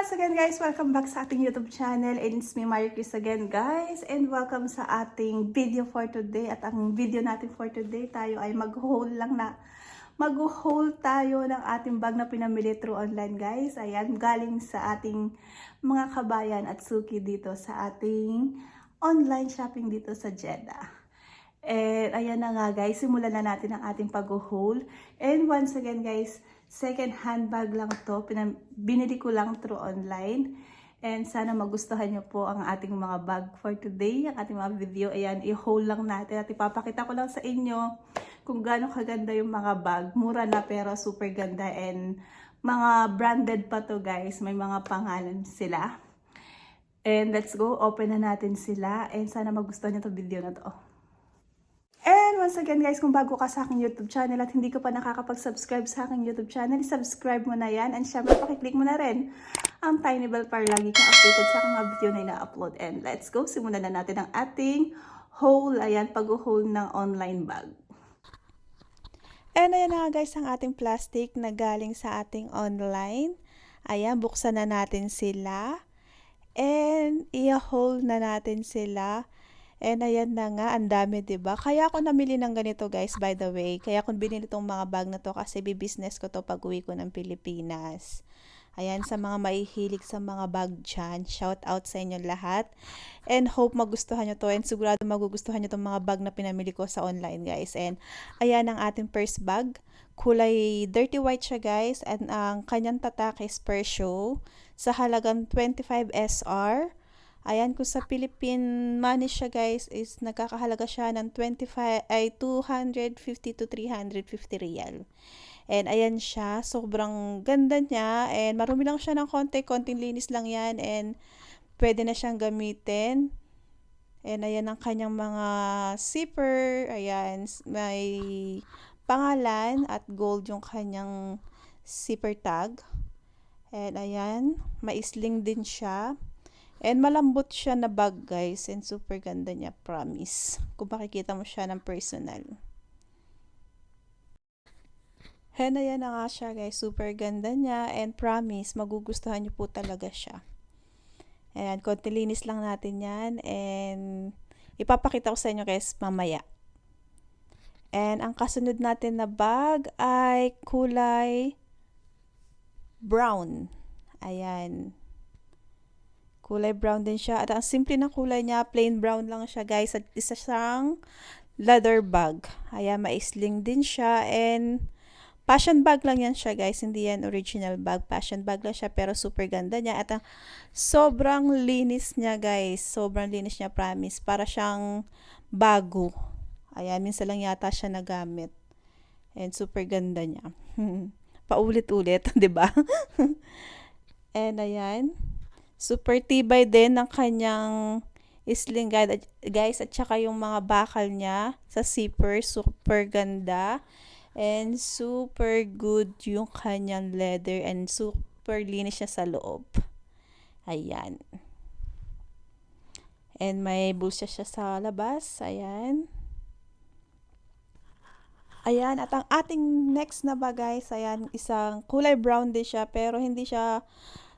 once again guys, welcome back sa ating YouTube channel and it's me Marie Chris again guys, and welcome sa ating video for today. At ang video natin for today, tayo ay mag-haul tayo ng ating bag na pinamili through online guys. Ayan, galing sa ating mga kabayan at suki dito sa ating online shopping dito sa Jeddah. And ayan na nga guys, simulan na natin ang ating pag-haul. And once again guys, second hand bag lang to, binili ko lang through online. And sana magustuhan nyo po ang ating mga bag for today, ang ating mga video. Ayan, i-haul lang natin at ipapakita ko lang sa inyo kung gaano kaganda yung mga bag. Mura na pero super ganda and mga branded pa to guys, may mga pangalan sila. And let's go, open na natin sila and sana magustuhan nyo itong video na to. And once again guys, kung bago ka sa aking YouTube channel at hindi ka pa nakakapag-subscribe sa aking YouTube channel, subscribe mo na yan. And syempre, pakiclick mo na rin ang tiny bell para lagi kang updated sa aking mga video na ina-upload. And let's go, simulan na natin ang ating haul. Ayan, pag-haul ng online bag. And ayan na guys, ang ating plastic na galing sa ating online. Ayan, buksan na natin sila. And i-haul na natin sila. And ayan na nga, ang dami, diba? Kaya ako namili ng ganito guys, by the way. Kaya ako binili itong mga bag na to kasi bibusiness ko to pag uwi ko ng Pilipinas. Ayan, sa mga mahihilig sa mga bag dyan, shout out sa inyo lahat. And hope magustuhan nyo to. And sigurado magugustuhan nyo itong mga bag na pinamili ko sa online guys. And ayan ang ating first bag. Kulay dirty white siya guys. And ang kanyang tatak is per show sa halagang 25 SR. Ayan, kung sa Philippine money siya guys, is nagkakahalaga siya ng 250 to 350 real. And ayan siya, sobrang ganda niya. And marumi lang siya ng konting linis lang yan. And pwede na siyang gamitin. And ayan ang kanyang mga zipper. Ayan, may pangalan at gold yung kanyang zipper tag. And ayan, maisling din siya. And malambot siya na bag guys. And super ganda niya, promise. Kung makikita mo siya ng personal. And ayan na nga siya guys. Super ganda niya. And promise, magugustuhan niyo po talaga siya. Ayan, konti linis lang natin yan. And ipapakita ko sa inyo guys mamaya. And ang kasunod natin na bag ay kulay brown. Ayan. Kulay brown din siya. At ang simple na kulay niya, plain brown lang siya guys. At isa siyang leather bag. Ayan, maisling din siya. And fashion bag lang yan siya guys. Hindi yan original bag. Fashion bag lang siya pero super ganda niya. At ang sobrang linis niya guys. Sobrang linis niya, promise. Para siyang bago. Ayan, minsan lang yata siya nagamit. And super ganda niya. Paulit-ulit, 'di ba? And ayan. Super tibay din ng kanyang sling guys, at saka yung mga bakal niya sa zipper, super ganda. And super good yung kanyang leather and super linis siya sa loob. Ayan. And may bulsa siya sa labas. Ayan. Ayan, at ang ating next na bag guys, ayan, isang kulay brown din siya pero hindi siya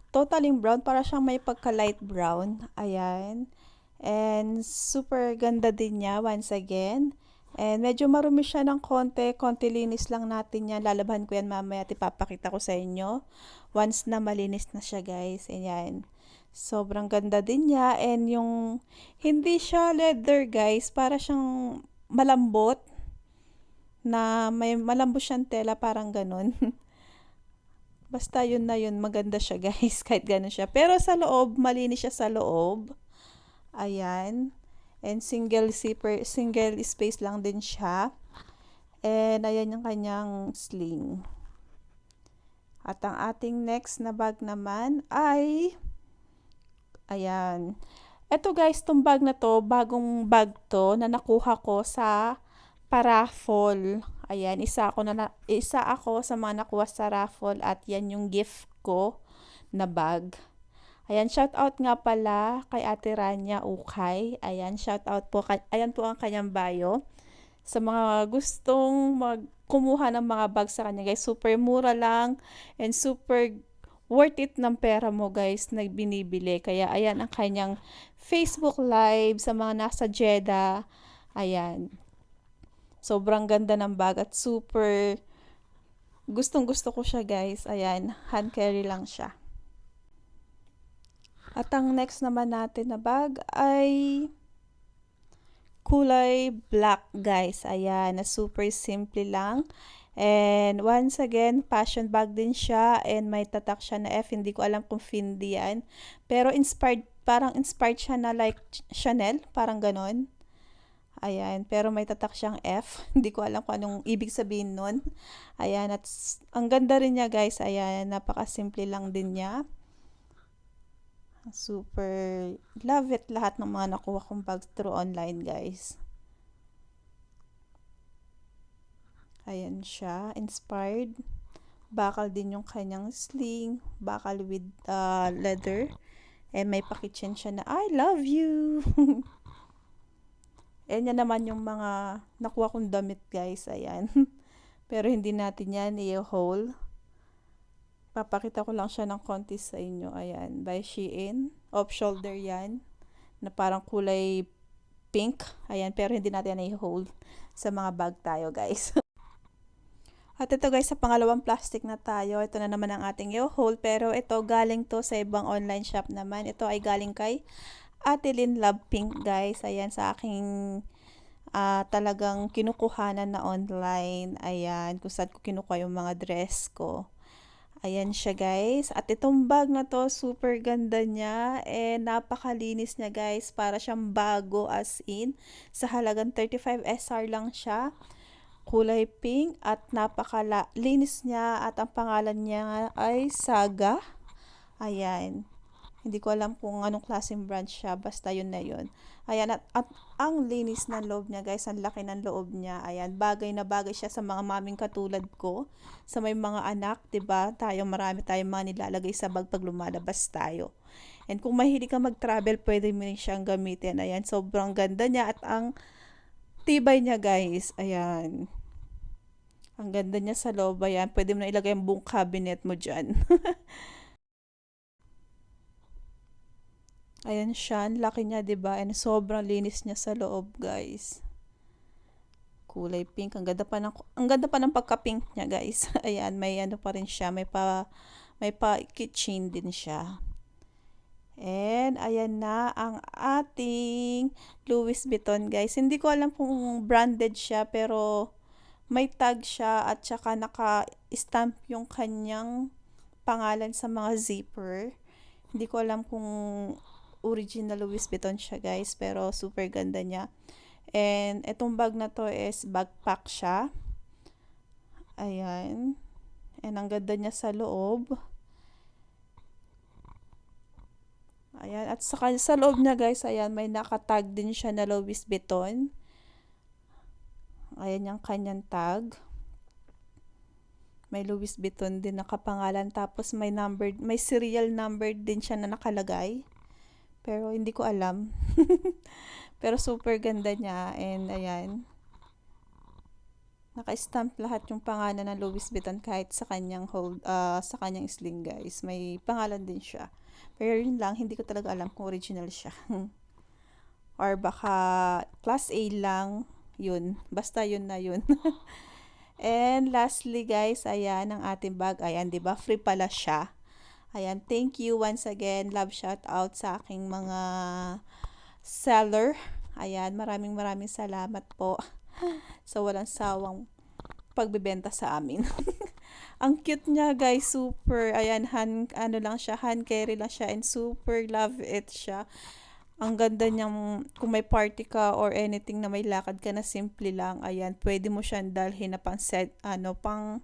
totally brown, para siyang may pagka light brown. Ayan. And super ganda din niya once again. And medyo marumi siya ng konti linis lang natin yan. Lalabahan ko yan mamaya at ipapakita ko sa inyo once na malinis na siya guys. Ayan. Sobrang ganda din niya. And yung hindi siya leather guys, para siyang malambot na may malambot siyang tela, parang ganun. Basta yun na yun, maganda siya guys, kahit gano'n siya. Pero sa loob, malinis siya sa loob. Ayan. And single zipper, single space lang din siya. And ayan yung kanyang sling. At ang ating next na bag naman ay, ayan. Ito guys, tong bag na to, bagong bag to na nakuha ko sa paraffol. Ayan, isa ako sa mga nakuha sa raffle at yan yung gift ko na bag. Ayan, shout out nga pala kay Ate Rania Ukay. Ayan, shout out po. Ayan po ang kanyang bio. Sa mga gustong kumuha ng mga bag sa kanya guys, super mura lang and super worth it ng pera mo guys na binibili. Kaya ayan ang kanyang Facebook Live sa mga nasa Jeddah. Ayan. Sobrang ganda ng bag at super gustong gusto ko siya guys. Ayan, hand carry lang siya. At ang next naman natin na bag ay kulay black guys. Ayan, na super simple lang. And once again, fashion bag din siya and may tatak siya na F. Hindi ko alam kung Fendi yan. Pero inspired, parang inspired siya na like Chanel, parang ganon. Ayan, pero may tatak siyang F. Hindi ko alam kung anong ibig sabihin nun. Ayan, at ang ganda rin niya guys. Ayan, napaka-simple lang din niya. Super love it lahat ng mga nakuha kong bags through online guys. Ayan siya, inspired. Bakal din yung kanyang sling, bakal with leather. And may pakitchen siya na I love you. Ayan yan naman yung mga nakuha kong damit guys, ayan. Pero hindi natin yan i-haul. Papakita ko lang siya ng konti sa inyo. Ayan, by Shein. Off shoulder yan. Na parang kulay pink. Ayan, pero hindi natin i-hold sa mga bag tayo guys. At ito guys, sa pangalawang plastic na tayo. Ito na naman ang ating i-hold. Pero ito, galing to sa ibang online shop naman. Ito ay galing kay Ate Lynn Love Pink guys. Ayan, sa aking talagang kinukuhanan na online. Ayan, kung saan ko kinukuha yung mga dress ko. Ayan siya guys. At itong bag na to, super ganda niya. And napakalinis niya guys. Para siyang bago as in. Sa halagang 35 SR lang siya. Kulay pink at napakalinis niya. At ang pangalan niya ay Saga. Ayan. Hindi ko alam kung anong klaseng brand siya. Basta yun na yun. Ayan. At ang linis ng loob niya guys. Ang laki ng loob niya. Ayan. Bagay na bagay siya sa mga maming katulad ko. Sa may mga anak. Diba? Marami tayong mga nilalagay sa bag pag lumalabas tayo. And kung mahilig ka mag-travel, pwede mo rin siyang gamitin. Ayan. Sobrang ganda niya. At ang tibay niya guys. Ayan. Ang ganda niya sa loob. Ayan. Pwede mo na ilagay ang buong cabinet mo dyan. Ayan siya, laki niya 'di ba? And sobrang linis niya sa loob, guys. Kulay pink, ang ganda pa ng pagka-pink niya, guys. Ayan, may ano pa rin siya, may pa keychain din siya. And ayan na ang ating Louis Vuitton, guys. Hindi ko alam kung branded siya pero may tag siya at saka naka-stamp yung kanyang pangalan sa mga zipper. Hindi ko alam kung original Louis Vuitton siya guys, pero super ganda niya. And itong bag na to is backpack siya. Ayan. And ang ganda niya sa loob. Ayan. At sa loob niya guys, ayan, may nakatag din siya na Louis Vuitton. Ayan yung kanyang tag. May Louis Vuitton din nakapangalan. Tapos may serial number din siya na nakalagay. Pero hindi ko alam. Pero super ganda niya. And ayan. Naka-stamp lahat yung pangalan ng Louis Vuitton kahit sa kanyang sa kanyang sling guys. May pangalan din siya. Pero yun lang, hindi ko talaga alam kung original siya. Or baka class A lang. Yun. Basta yun na yun. And lastly guys, ayan ang ating bag. Ayan, 'di ba? Free pala siya. Ayan, thank you once again. Love shout out sa aking mga seller. Ayan, maraming salamat po sa walang sawang pagbebenta sa amin. Ang cute niya, guys, super. Ayan, ano lang siya, hand carry lang siya and super love it siya. Ang ganda niyang, kung may party ka or anything na may lakad ka na simple lang, ayan, pwede mo siyang dalhin na pang set, pang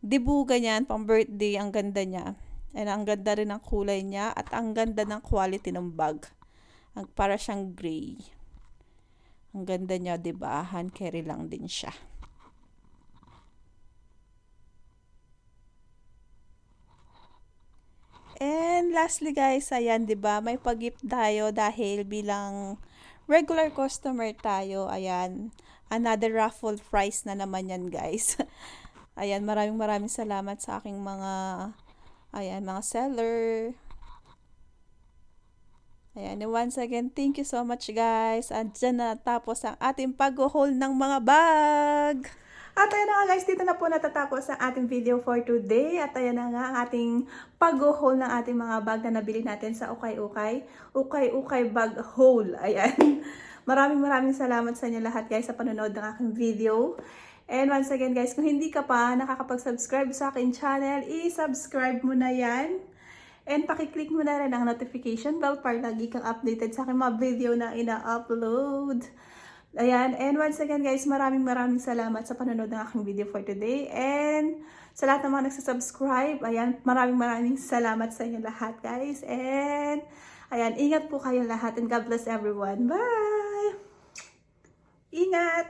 debut ganyan, pang birthday, ang ganda niya. And ang ganda rin ng kulay niya at ang ganda ng quality ng bag. Para siyang gray. Ang ganda niya, 'di ba? Hand carry lang din siya. And lastly guys, ayan 'di ba? May pag-gift tayo dahil bilang regular customer tayo, ayan. Another raffle prize na naman yan, guys. Ayan, maraming salamat sa aking mga Ayan, mga seller. Ayan, and once again, thank you so much guys. At dyan na tapos ang ating pag-haul ng mga bag. At ayan na nga guys, dito na po natatapos ang ating video for today. At ayan na nga ang ating pag-haul ng ating mga bag na nabili natin sa Ukay-Ukay. Ukay-Ukay Bag Haul. Ayan. Maraming salamat sa inyo lahat guys sa panonood ng aking video. And once again guys, kung hindi ka pa nakakapag-subscribe sa aking channel, i-subscribe mo na yan. And pakiclick mo na rin ang notification bell para lagi kang updated sa aking mga video na ina-upload. Ayan. And once again guys, maraming salamat sa panonood ng aking video for today. And sa lahat ng mga nagsasubscribe, ayan, maraming salamat sa inyo lahat guys. And ayan, ingat po kayo lahat and God bless everyone. Bye! Ingat!